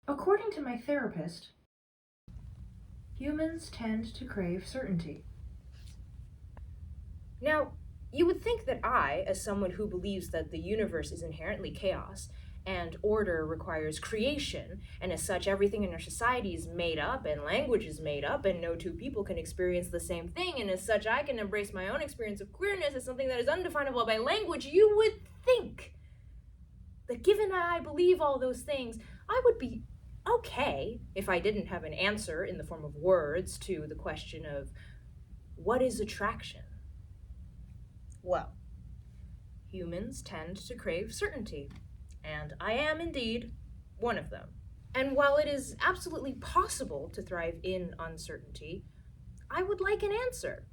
According to my therapist, humans tend to crave certainty. Now, you would think that I, as someone who believes that the universe is inherently chaos, and order requires creation, and as such everything in our society is made up, and language is made up, and no two people can experience the same thing, and as such I can embrace my own experience of queerness as something that is undefinable by language, you would think that given that I believe all those things, I would be okay if I didn't have an answer in the form of words to the question of what is attraction? Well, humans tend to crave certainty, and I am indeed one of them. And while it is absolutely possible to thrive in uncertainty, I would like an answer.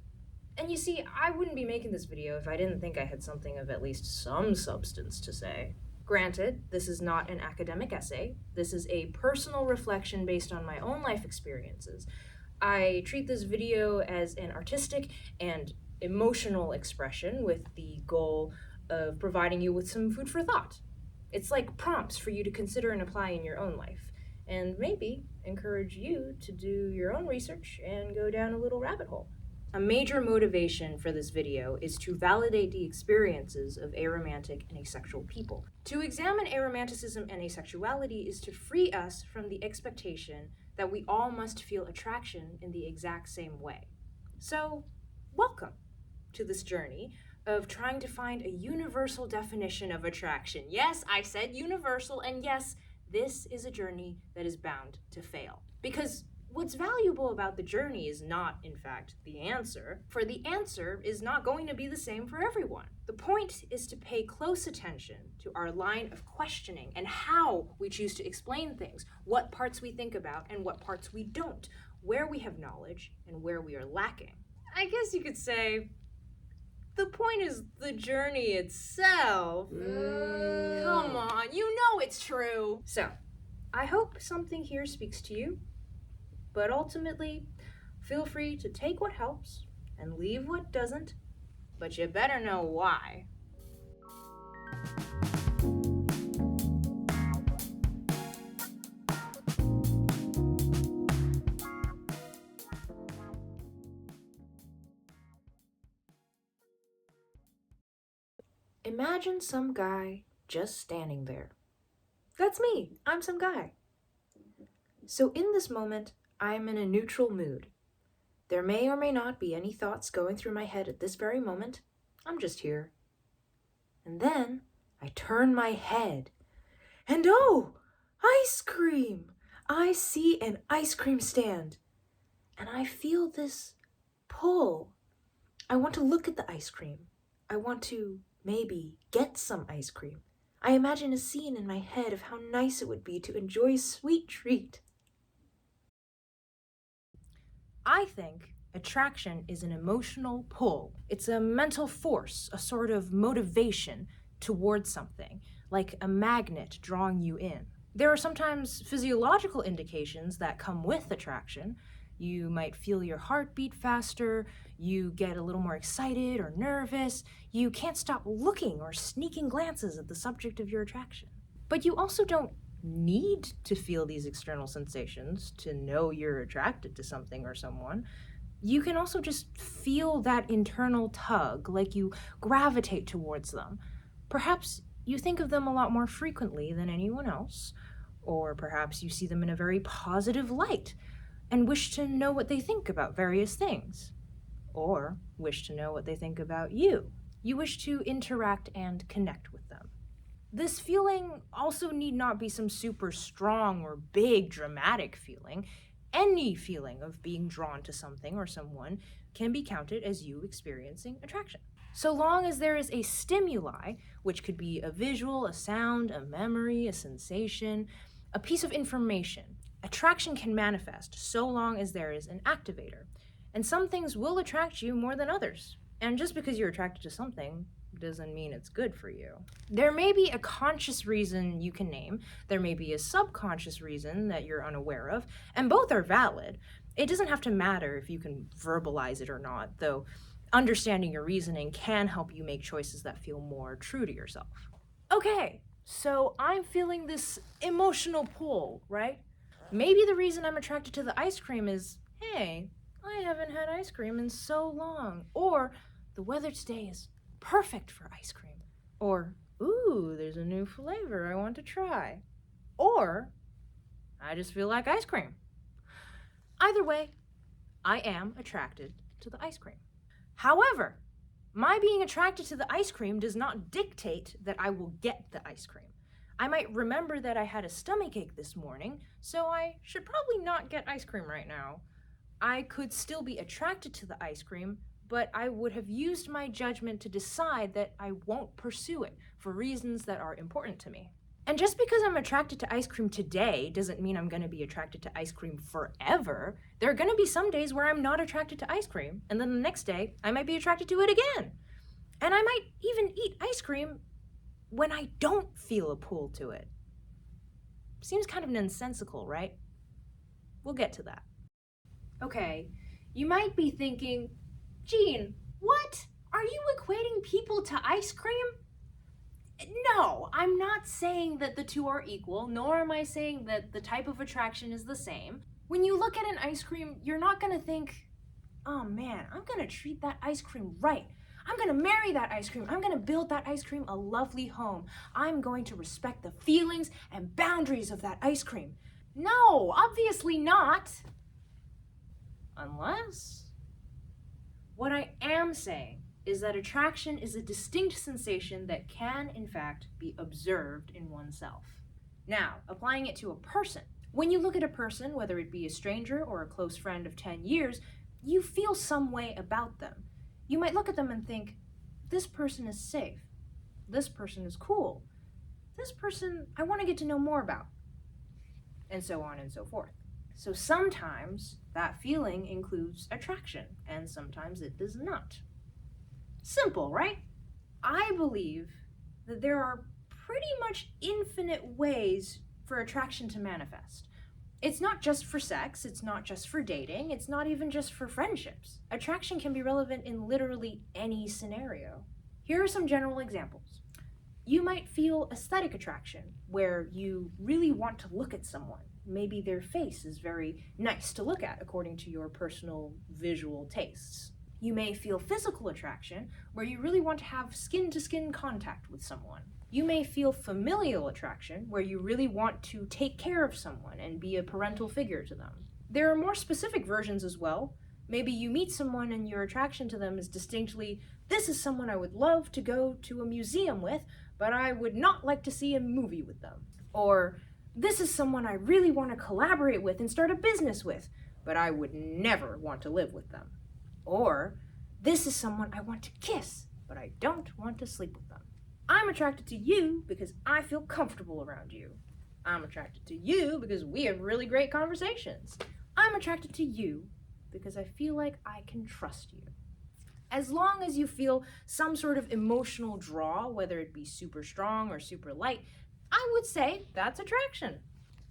And you see, I wouldn't be making this video if I didn't think I had something of at least some substance to say. Granted, this is not an academic essay. This is a personal reflection based on my own life experiences. I treat this video as an artistic and emotional expression with the goal of providing you with some food for thought. It's like prompts for you to consider and apply in your own life, and maybe encourage you to do your own research and go down a little rabbit hole. A major motivation for this video is to validate the experiences of aromantic and asexual people. To examine aromanticism and asexuality is to free us from the expectation that we all must feel attraction in the exact same way. So, welcome to this journey of trying to find a universal definition of attraction. Yes, I said universal, and yes, this is a journey that is bound to fail. Because what's valuable about the journey is not, in fact, the answer, for the answer is not going to be the same for everyone. The point is to pay close attention to our line of questioning and how we choose to explain things, what parts we think about and what parts we don't, where we have knowledge and where we are lacking. I guess you could say, the point is the journey itself. Come on, you know it's true. So, I hope something here speaks to you, but ultimately, feel free to take what helps and leave what doesn't, but you better know why. Imagine some guy just standing there. That's me. I'm some guy. So in this moment, I am in a neutral mood. There may or may not be any thoughts going through my head at this very moment. I'm just here. And then I turn my head. And oh, ice cream! I see an ice cream stand. And I feel this pull. I want to look at the ice cream. I want to maybe get some ice cream. I imagine a scene in my head of how nice it would be to enjoy a sweet treat. I think attraction is an emotional pull. It's a mental force, a sort of motivation towards something, like a magnet drawing you in. There are sometimes physiological indications that come with attraction. You might feel your heart beat faster, you get a little more excited or nervous, you can't stop looking or sneaking glances at the subject of your attraction. But you also don't need to feel these external sensations to know you're attracted to something or someone. You can also just feel that internal tug, like you gravitate towards them. Perhaps you think of them a lot more frequently than anyone else, or perhaps you see them in a very positive light and wish to know what they think about various things, or wish to know what they think about you. You wish to interact and connect with them. This feeling also need not be some super strong or big dramatic feeling. Any feeling of being drawn to something or someone can be counted as you experiencing attraction. So long as there is a stimuli, which could be a visual, a sound, a memory, a sensation, a piece of information, attraction can manifest so long as there is an activator. And some things will attract you more than others. And just because you're attracted to something doesn't mean it's good for you. There may be a conscious reason you can name, there may be a subconscious reason that you're unaware of, and both are valid. It doesn't have to matter if you can verbalize it or not, though understanding your reasoning can help you make choices that feel more true to yourself. Okay, so I'm feeling this emotional pull, right? Maybe the reason I'm attracted to the ice cream is, hey, I haven't had ice cream in so long. Or, the weather today is perfect for ice cream. Or, ooh, there's a new flavor I want to try. Or, I just feel like ice cream. Either way, I am attracted to the ice cream. However, my being attracted to the ice cream does not dictate that I will get the ice cream. I might remember that I had a stomachache this morning, so I should probably not get ice cream right now. I could still be attracted to the ice cream, but I would have used my judgment to decide that I won't pursue it for reasons that are important to me. And just because I'm attracted to ice cream today doesn't mean I'm going to be attracted to ice cream forever. There are going to be some days where I'm not attracted to ice cream, and then the next day I might be attracted to it again. And I might even eat ice cream when I don't feel a pull to it. Seems kind of nonsensical, right? We'll get to that. Okay, you might be thinking, Jean, what? Are you equating people to ice cream? No, I'm not saying that the two are equal, nor am I saying that the type of attraction is the same. When you look at an ice cream, you're not gonna think, oh man, I'm gonna treat that ice cream right. I'm gonna marry that ice cream. I'm gonna build that ice cream a lovely home. I'm going to respect the feelings and boundaries of that ice cream. No, obviously not. Unless... What I am saying is that attraction is a distinct sensation that can, in fact, be observed in oneself. Now, applying it to a person. When you look at a person, whether it be a stranger or a close friend of 10 years, you feel some way about them. You might look at them and think, this person is safe. This person is cool. This person I want to get to know more about. And so on and so forth. So sometimes that feeling includes attraction, and sometimes it does not. Simple, right? I believe that there are pretty much infinite ways for attraction to manifest. It's not just for sex, it's not just for dating, it's not even just for friendships. Attraction can be relevant in literally any scenario. Here are some general examples. You might feel aesthetic attraction, where you really want to look at someone. Maybe their face is very nice to look at according to your personal visual tastes. You may feel physical attraction, where you really want to have skin-to-skin contact with someone. You may feel familial attraction, where you really want to take care of someone and be a parental figure to them. There are more specific versions as well. Maybe you meet someone and your attraction to them is distinctly, this is someone I would love to go to a museum with, but I would not like to see a movie with them. Or, this is someone I really want to collaborate with and start a business with, but I would never want to live with them. Or, this is someone I want to kiss, but I don't want to sleep with them. I'm attracted to you because I feel comfortable around you. I'm attracted to you because we have really great conversations. I'm attracted to you because I feel like I can trust you. As long as you feel some sort of emotional draw, whether it be super strong or super light, I would say that's attraction.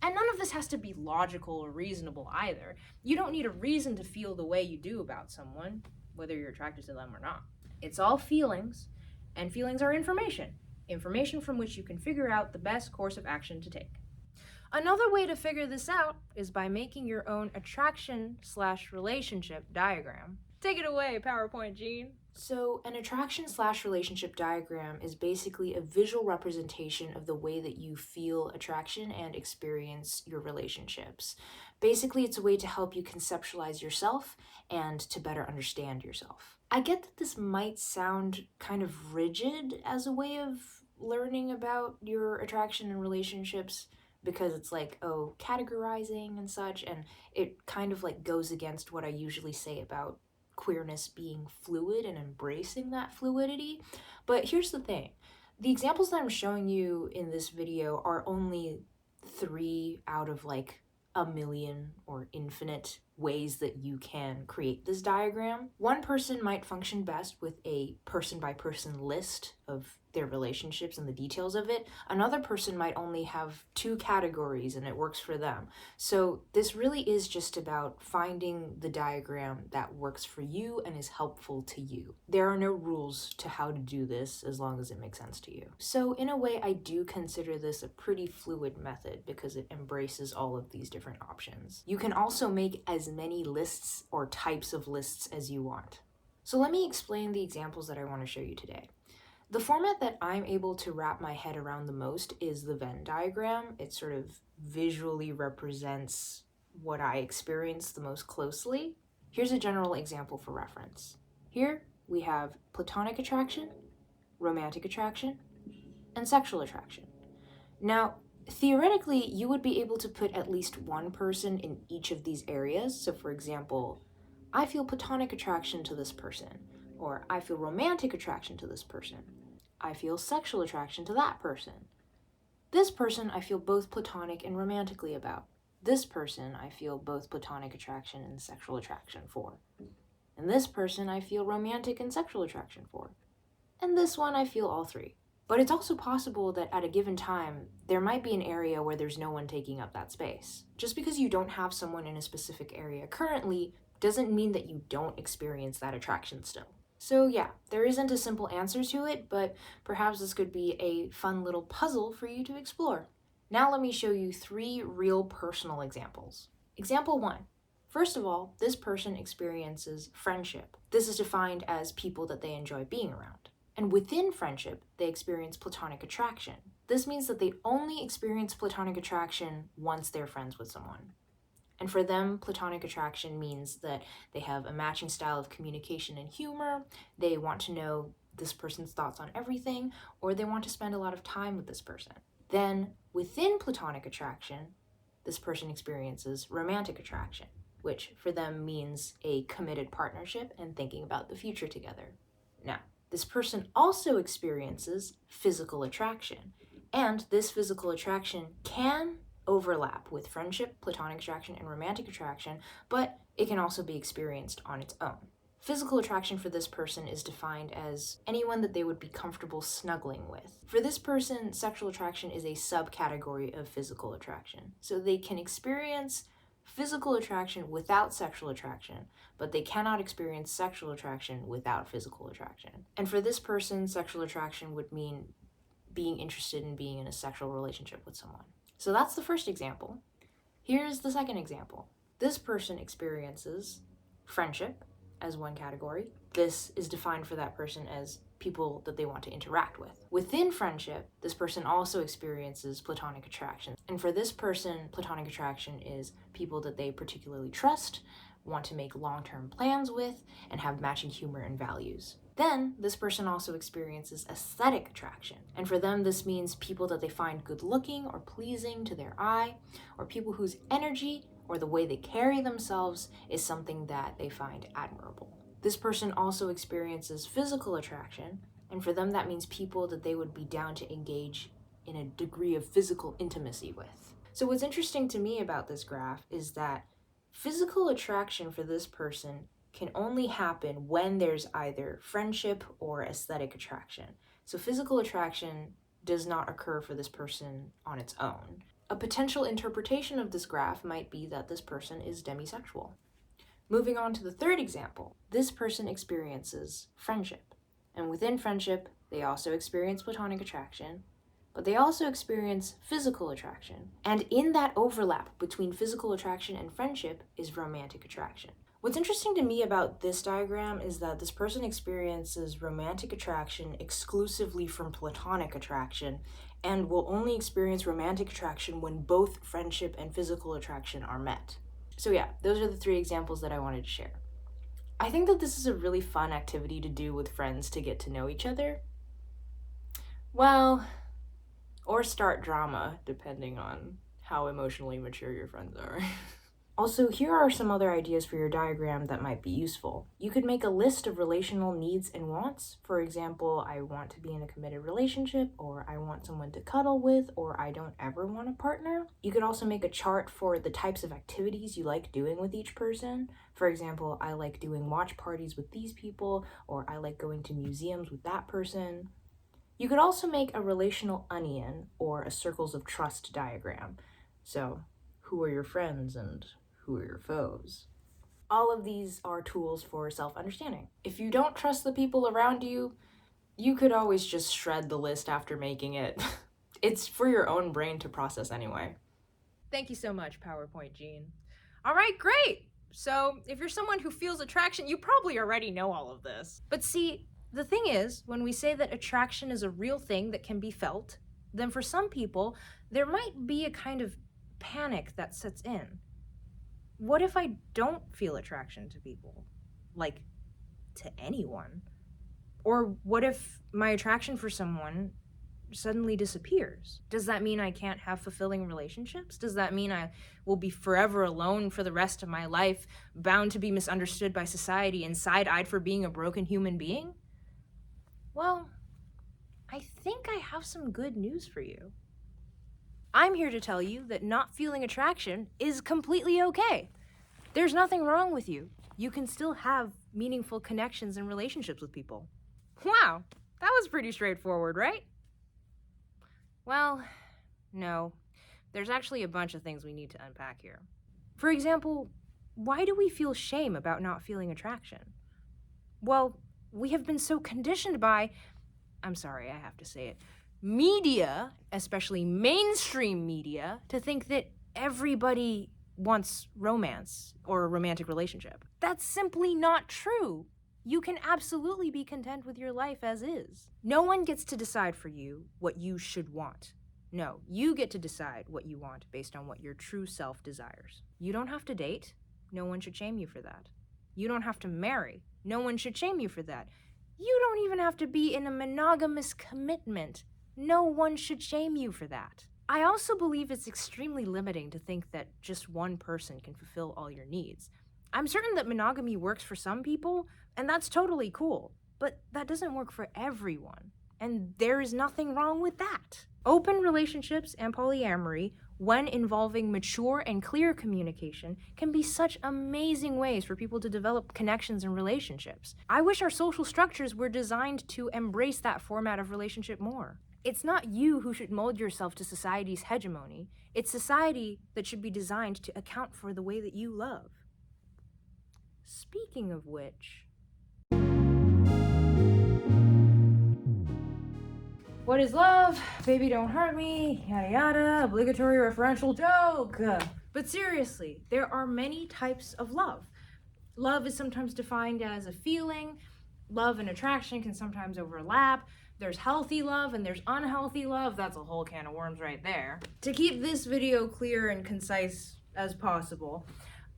And none of this has to be logical or reasonable either. You don't need a reason to feel the way you do about someone, whether you're attracted to them or not. It's all feelings, and feelings are information. Information from which you can figure out the best course of action to take. Another way to figure this out is by making your own attraction/relationship diagram. Take it away, PowerPoint Gene. So an attraction/relationship diagram is basically a visual representation of the way that you feel attraction and experience your relationships. Basically, it's a way to help you conceptualize yourself and to better understand yourself. I get that this might sound kind of rigid as a way of learning about your attraction and relationships, because it's like, oh, categorizing and such, and it kind of like goes against what I usually say about queerness being fluid and embracing that fluidity. But here's the thing. The examples that I'm showing you in this video are only 3 out of like a million or infinite ways that you can create this diagram. One person might function best with a person-by-person list of their relationships and the details of it. Another person might only have 2 categories and it works for them. So this really is just about finding the diagram that works for you and is helpful to you. There are no rules to how to do this as long as it makes sense to you. So in a way, I do consider this a pretty fluid method because it embraces all of these different options. You can also make as many lists or types of lists as you want. So let me explain the examples that I want to show you today. The format that I'm able to wrap my head around the most is the Venn diagram. It sort of visually represents what I experience the most closely. Here's a general example for reference. Here we have platonic attraction, romantic attraction, and sexual attraction. Now, theoretically, you would be able to put at least one person in each of these areas. So for example, I feel platonic attraction to this person, or I feel romantic attraction to this person. I feel sexual attraction to that person. This person I feel both platonic and romantically about. This person I feel both platonic attraction and sexual attraction for. And this person I feel romantic and sexual attraction for. And this one I feel all 3. But it's also possible that at a given time, there might be an area where there's no one taking up that space. Just because you don't have someone in a specific area currently doesn't mean that you don't experience that attraction still. So yeah, there isn't a simple answer to it, but perhaps this could be a fun little puzzle for you to explore. Now let me show you 3 real personal examples. Example 1. First of all, this person experiences friendship. This is defined as people that they enjoy being around. And within friendship, they experience platonic attraction. This means that they only experience platonic attraction once they're friends with someone. And for them, platonic attraction means that they have a matching style of communication and humor, they want to know this person's thoughts on everything, or they want to spend a lot of time with this person. Then, within platonic attraction, this person experiences romantic attraction, which for them means a committed partnership and thinking about the future together. Now, this person also experiences physical attraction, and this physical attraction can overlap with friendship, platonic attraction, and romantic attraction, but it can also be experienced on its own. Physical attraction for this person is defined as anyone that they would be comfortable snuggling with. For this person, sexual attraction is a subcategory of physical attraction. So they can experience physical attraction without sexual attraction, but they cannot experience sexual attraction without physical attraction. And for this person, sexual attraction would mean being interested in being in a sexual relationship with someone. So that's the first example. Here's the second example. This person experiences friendship as one category. This is defined for that person as people that they want to interact with. Within friendship, this person also experiences platonic attraction. And for this person, platonic attraction is people that they particularly trust, want to make long-term plans with, and have matching humor and values. Then, this person also experiences aesthetic attraction. And for them, this means people that they find good-looking or pleasing to their eye, or people whose energy or the way they carry themselves is something that they find admirable. This person also experiences physical attraction, and for them that means people that they would be down to engage in a degree of physical intimacy with. So what's interesting to me about this graph is that physical attraction for this person can only happen when there's either friendship or aesthetic attraction. So physical attraction does not occur for this person on its own. A potential interpretation of this graph might be that this person is demisexual. Moving on to the third example, this person experiences friendship. And within friendship, they also experience platonic attraction, but they also experience physical attraction. And in that overlap between physical attraction and friendship is romantic attraction. What's interesting to me about this diagram is that this person experiences romantic attraction exclusively from platonic attraction and will only experience romantic attraction when both friendship and physical attraction are met. So yeah, those are the 3 examples that I wanted to share. I think that this is a really fun activity to do with friends to get to know each other. Well, or start drama, depending on how emotionally mature your friends are. Also, here are some other ideas for your diagram that might be useful. You could make a list of relational needs and wants. For example, I want to be in a committed relationship, or I want someone to cuddle with, or I don't ever want a partner. You could also make a chart for the types of activities you like doing with each person. For example, I like doing watch parties with these people, or I like going to museums with that person. You could also make a relational onion or a circles of trust diagram. So, who are your friends and who are your foes? All of these are tools for self-understanding. If you don't trust the people around you, you could always just shred the list after making it. It's for your own brain to process anyway. Thank you so much, PowerPoint Gene. All right, great. So if you're someone who feels attraction, you probably already know all of this. But see, the thing is, when we say that attraction is a real thing that can be felt, then for some people, there might be a kind of panic that sets in. What if I don't feel attraction to people? Like, to anyone? Or what if my attraction for someone suddenly disappears? Does that mean I can't have fulfilling relationships? Does that mean I will be forever alone for the rest of my life, bound to be misunderstood by society and side-eyed for being a broken human being? Well, I think I have some good news for you. I'm here to tell you that not feeling attraction is completely okay. There's nothing wrong with you. You can still have meaningful connections and relationships with people. Wow, that was pretty straightforward, right? Well, no. There's actually a bunch of things we need to unpack here. For example, why do we feel shame about not feeling attraction? Well, we have been so conditioned by, I'm sorry, I have to say it, media, especially mainstream media, to think that everybody wants romance or a romantic relationship. That's simply not true. You can absolutely be content with your life as is. No one gets to decide for you what you should want. No, you get to decide what you want based on what your true self desires. You don't have to date. No one should shame you for that. You don't have to marry. No one should shame you for that. You don't even have to be in a monogamous commitment. No one should shame you for that. I also believe it's extremely limiting to think that just one person can fulfill all your needs. I'm certain that monogamy works for some people, and that's totally cool, but that doesn't work for everyone, and there is nothing wrong with that. Open relationships and polyamory, when involving mature and clear communication, can be such amazing ways for people to develop connections and relationships. I wish our social structures were designed to embrace that format of relationship more. It's not you who should mold yourself to society's hegemony. It's society that should be designed to account for the way that you love. Speaking of which, what is love? Baby, don't hurt me. Yada yada. Obligatory referential joke. But seriously, there are many types of love. Love is sometimes defined as a feeling. Love and attraction can sometimes overlap. There's healthy love and there's unhealthy love. That's a whole can of worms right there. To keep this video clear and concise as possible,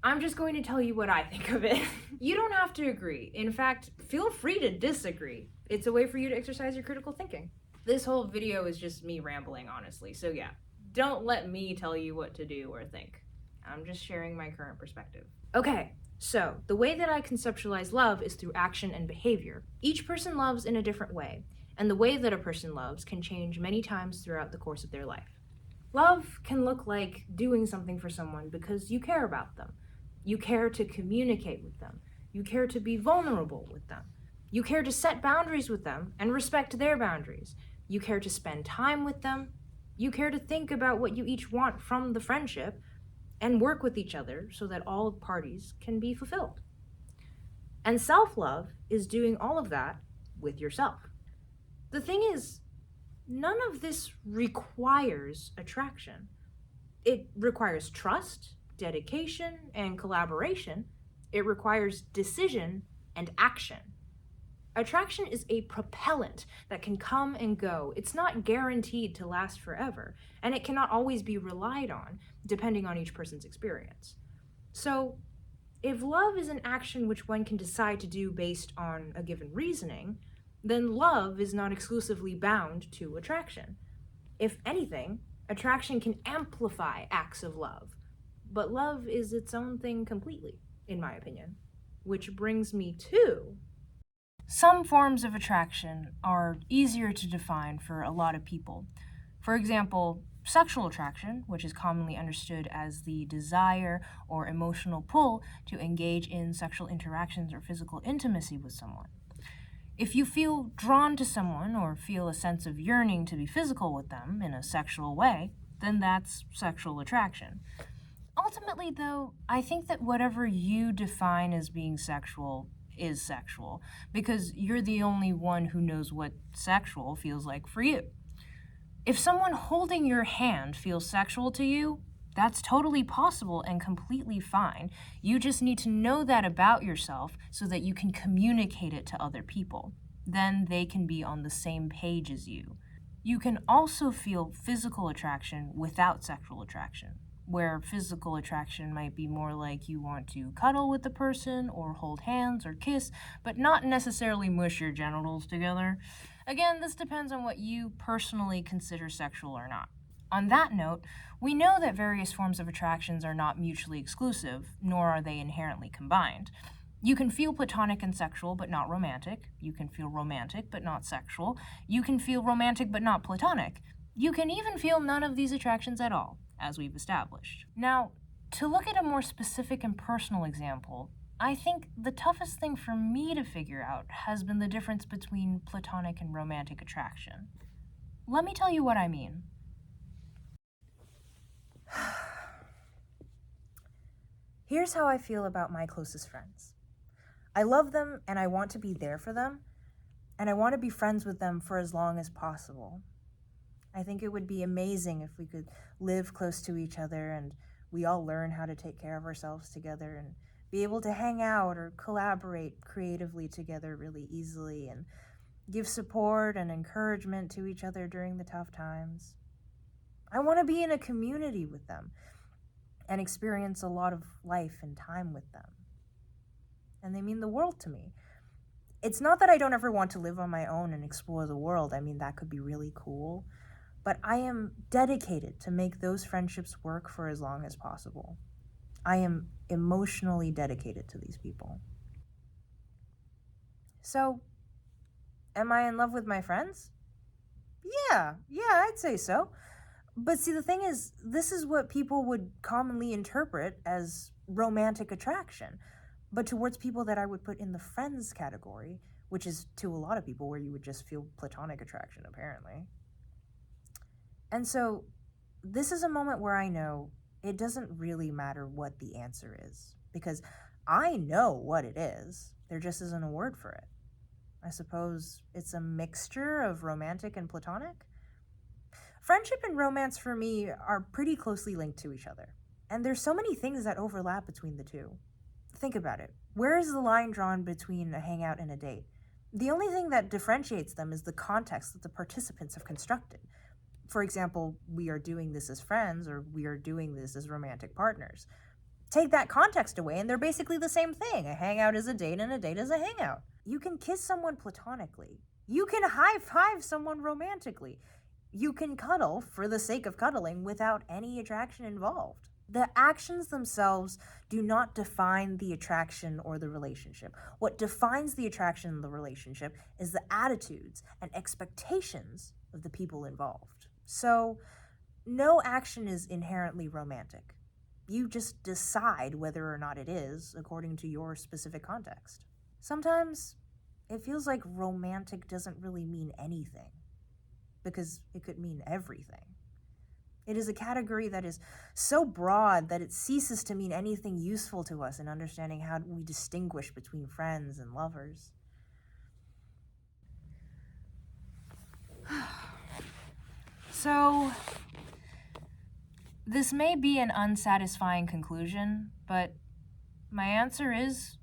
I'm just going to tell you what I think of it. You don't have to agree. In fact, feel free to disagree. It's a way for you to exercise your critical thinking. This whole video is just me rambling, honestly. So yeah, don't let me tell you what to do or think. I'm just sharing my current perspective. Okay, so the way that I conceptualize love is through action and behavior. Each person loves in a different way, and the way that a person loves can change many times throughout the course of their life. Love can look like doing something for someone because you care about them. You care to communicate with them. You care to be vulnerable with them. You care to set boundaries with them and respect their boundaries. You care to spend time with them. You care to think about what you each want from the friendship and work with each other so that all parties can be fulfilled. And self-love is doing all of that with yourself. The thing is, none of this requires attraction. It requires trust, dedication, and collaboration. It requires decision and action. Attraction is a propellant that can come and go. It's not guaranteed to last forever, and it cannot always be relied on, depending on each person's experience. So, if love is an action which one can decide to do based on a given reasoning, then love is not exclusively bound to attraction. If anything, attraction can amplify acts of love. But love is its own thing completely, in my opinion. Which brings me to... Some forms of attraction are easier to define for a lot of people. For example, sexual attraction, which is commonly understood as the desire or emotional pull to engage in sexual interactions or physical intimacy with someone. If you feel drawn to someone or feel a sense of yearning to be physical with them in a sexual way, then that's sexual attraction. Ultimately, though, I think that whatever you define as being sexual is sexual, because you're the only one who knows what sexual feels like for you. If someone holding your hand feels sexual to you, that's totally possible and completely fine. You just need to know that about yourself so that you can communicate it to other people. Then they can be on the same page as you. You can also feel physical attraction without sexual attraction, where physical attraction might be more like you want to cuddle with the person or hold hands or kiss, but not necessarily mush your genitals together. Again, this depends on what you personally consider sexual or not. On that note, we know that various forms of attractions are not mutually exclusive, nor are they inherently combined. You can feel platonic and sexual, but not romantic. You can feel romantic, but not sexual. You can feel romantic, but not platonic. You can even feel none of these attractions at all, as we've established. Now, to look at a more specific and personal example, I think the toughest thing for me to figure out has been the difference between platonic and romantic attraction. Let me tell you what I mean. Here's how I feel about my closest friends. I love them and I want to be there for them, and I want to be friends with them for as long as possible. I think it would be amazing if we could live close to each other and we all learn how to take care of ourselves together and be able to hang out or collaborate creatively together really easily and give support and encouragement to each other during the tough times. I want to be in a community with them and experience a lot of life and time with them. And they mean the world to me. It's not that I don't ever want to live on my own and explore the world. I mean, that could be really cool. But I am dedicated to make those friendships work for as long as possible. I am emotionally dedicated to these people. So, am I in love with my friends? Yeah, I'd say so. But see, the thing is, this is what people would commonly interpret as romantic attraction, but towards people that I would put in the friends category, which is to a lot of people where you would just feel platonic attraction, apparently. And so, this is a moment where I know it doesn't really matter what the answer is, because I know what it is. There just isn't a word for it. I suppose it's a mixture of romantic and platonic? Friendship and romance for me are pretty closely linked to each other, and there's so many things that overlap between the two. Think about it. Where is the line drawn between a hangout and a date? The only thing that differentiates them is the context that the participants have constructed. For example, we are doing this as friends, or we are doing this as romantic partners. Take that context away and they're basically the same thing. A hangout is a date and a date is a hangout. You can kiss someone platonically. You can high-five someone romantically. You can cuddle for the sake of cuddling without any attraction involved. The actions themselves do not define the attraction or the relationship. What defines the attraction and the relationship is the attitudes and expectations of the people involved. So, no action is inherently romantic. You just decide whether or not it is according to your specific context. Sometimes it feels like romantic doesn't really mean anything, because it could mean everything. It is a category that is so broad that it ceases to mean anything useful to us in understanding how we distinguish between friends and lovers. So, this may be an unsatisfying conclusion, but my answer is,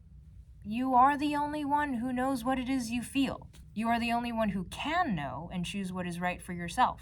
you are the only one who knows what it is you feel. You are the only one who can know and choose what is right for yourself,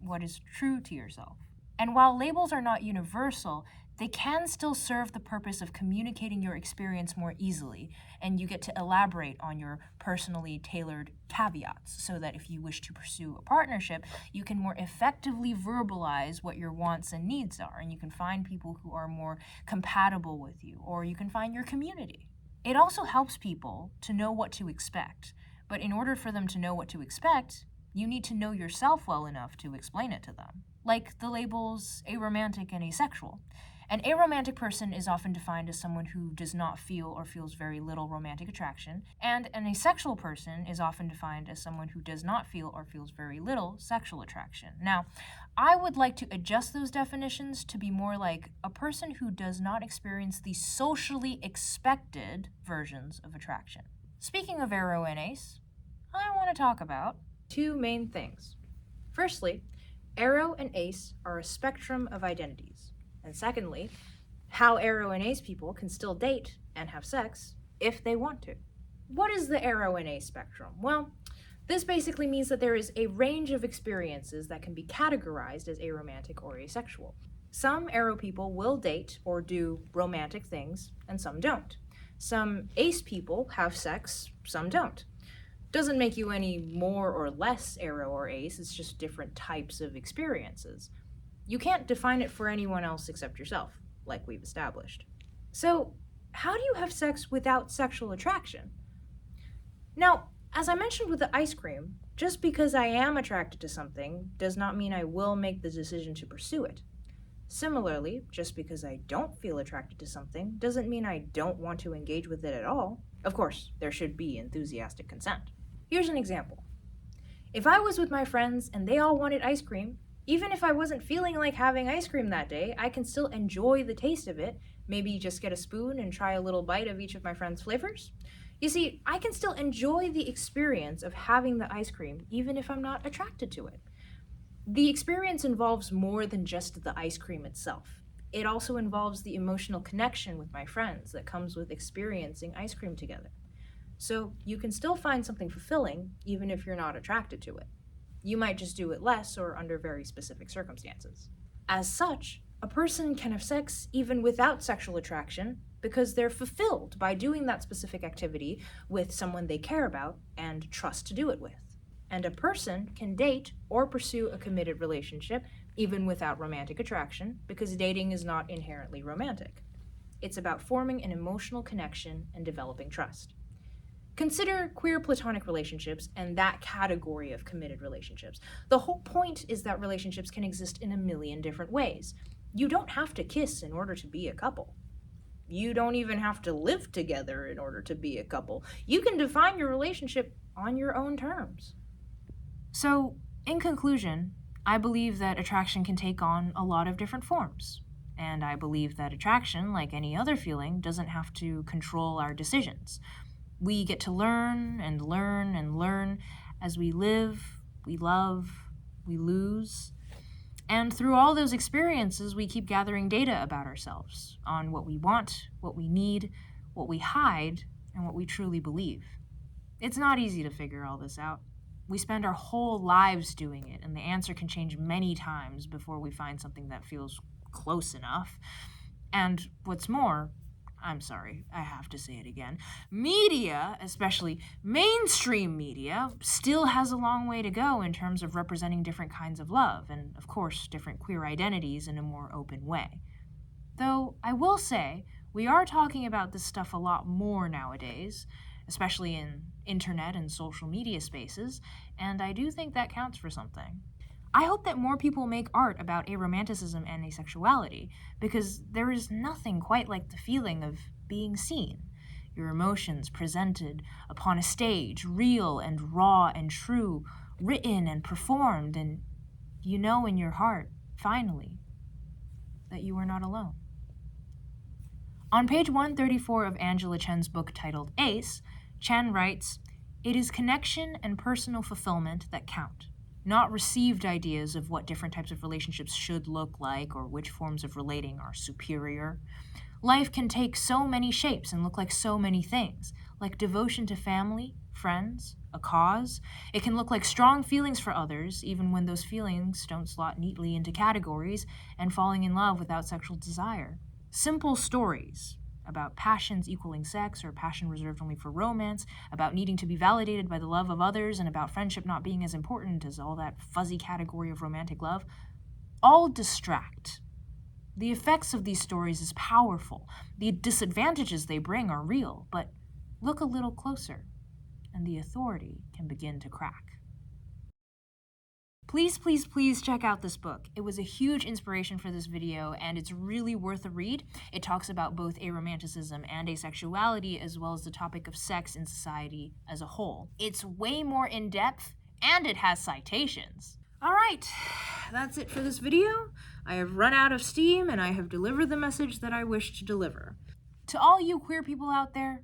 what is true to yourself. And while labels are not universal, they can still serve the purpose of communicating your experience more easily, and you get to elaborate on your personally tailored caveats so that if you wish to pursue a partnership, you can more effectively verbalize what your wants and needs are, and you can find people who are more compatible with you, or you can find your community. It also helps people to know what to expect, but in order for them to know what to expect, you need to know yourself well enough to explain it to them. Like the labels aromantic and asexual. An aromantic person is often defined as someone who does not feel or feels very little romantic attraction, and an asexual person is often defined as someone who does not feel or feels very little sexual attraction. Now, I would like to adjust those definitions to be more like a person who does not experience the socially expected versions of attraction. Speaking of aro and ace, I want to talk about two main things. Firstly, aro and ace are a spectrum of identities. And secondly, how aro and ace people can still date and have sex if they want to. What is the aro and ace spectrum? Well, this basically means that there is a range of experiences that can be categorized as aromantic or asexual. Some aro people will date or do romantic things, and some don't. Some ace people have sex, some don't. Doesn't make you any more or less aro or ace, it's just different types of experiences. You can't define it for anyone else except yourself, like we've established. So, how do you have sex without sexual attraction? Now, as I mentioned with the ice cream, just because I am attracted to something does not mean I will make the decision to pursue it. Similarly, just because I don't feel attracted to something doesn't mean I don't want to engage with it at all. Of course, there should be enthusiastic consent. Here's an example. If I was with my friends and they all wanted ice cream, even if I wasn't feeling like having ice cream that day, I can still enjoy the taste of it, maybe just get a spoon and try a little bite of each of my friends' flavors. You see, I can still enjoy the experience of having the ice cream, even if I'm not attracted to it. The experience involves more than just the ice cream itself. It also involves the emotional connection with my friends that comes with experiencing ice cream together. So you can still find something fulfilling, even if you're not attracted to it. You might just do it less or under very specific circumstances. As such, a person can have sex even without sexual attraction because they're fulfilled by doing that specific activity with someone they care about and trust to do it with. And a person can date or pursue a committed relationship even without romantic attraction because dating is not inherently romantic. It's about forming an emotional connection and developing trust. Consider queer platonic relationships and that category of committed relationships. The whole point is that relationships can exist in a million different ways. You don't have to kiss in order to be a couple. You don't even have to live together in order to be a couple. You can define your relationship on your own terms. So, in conclusion, I believe that attraction can take on a lot of different forms. And I believe that attraction, like any other feeling, doesn't have to control our decisions. We get to learn and learn and learn as we live, we love, we lose. And through all those experiences, we keep gathering data about ourselves on what we want, what we need, what we hide, and what we truly believe. It's not easy to figure all this out. We spend our whole lives doing it, and the answer can change many times before we find something that feels close enough. And what's more, I'm sorry, I have to say it again, media, especially mainstream media, still has a long way to go in terms of representing different kinds of love and, of course, different queer identities in a more open way. Though, I will say, we are talking about this stuff a lot more nowadays, especially in internet and social media spaces, and I do think that counts for something. I hope that more people make art about aromanticism and asexuality, because there is nothing quite like the feeling of being seen. Your emotions presented upon a stage, real and raw and true, written and performed, and you know in your heart, finally, that you are not alone. On page 134 of Angela Chen's book titled Ace, Chen writes, "It is connection and personal fulfillment that count. not received ideas of what different types of relationships should look like or which forms of relating are superior. Life can take so many shapes and look like so many things, like devotion to family, friends, a cause. It can look like strong feelings for others, even when those feelings don't slot neatly into categories, and falling in love without sexual desire. Simple stories about passions equaling sex or passion reserved only for romance, about needing to be validated by the love of others, and about friendship not being as important as all that fuzzy category of romantic love, all distract. The effects of these stories is powerful. The disadvantages they bring are real, but look a little closer, and the authority can begin to crack. Please, please, please check out this book. It was a huge inspiration for this video, and it's really worth a read. It talks about both aromanticism and asexuality, as well as the topic of sex in society as a whole. It's way more in-depth, and it has citations. All right, that's it for this video. I have run out of steam, and I have delivered the message that I wish to deliver. To all you queer people out there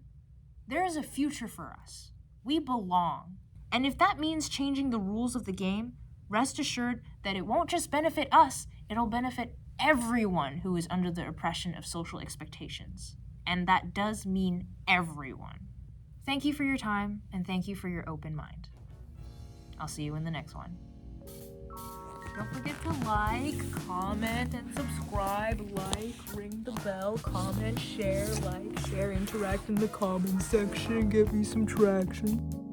is a future for us. We belong. And if that means changing the rules of the game, rest assured that it won't just benefit us, it'll benefit everyone who is under the oppression of social expectations. And that does mean everyone. Thank you for your time, and thank you for your open mind. I'll see you in the next one. Don't forget to like, comment, and subscribe. Like, ring the bell, comment, share, interact in the comment section, get me some traction.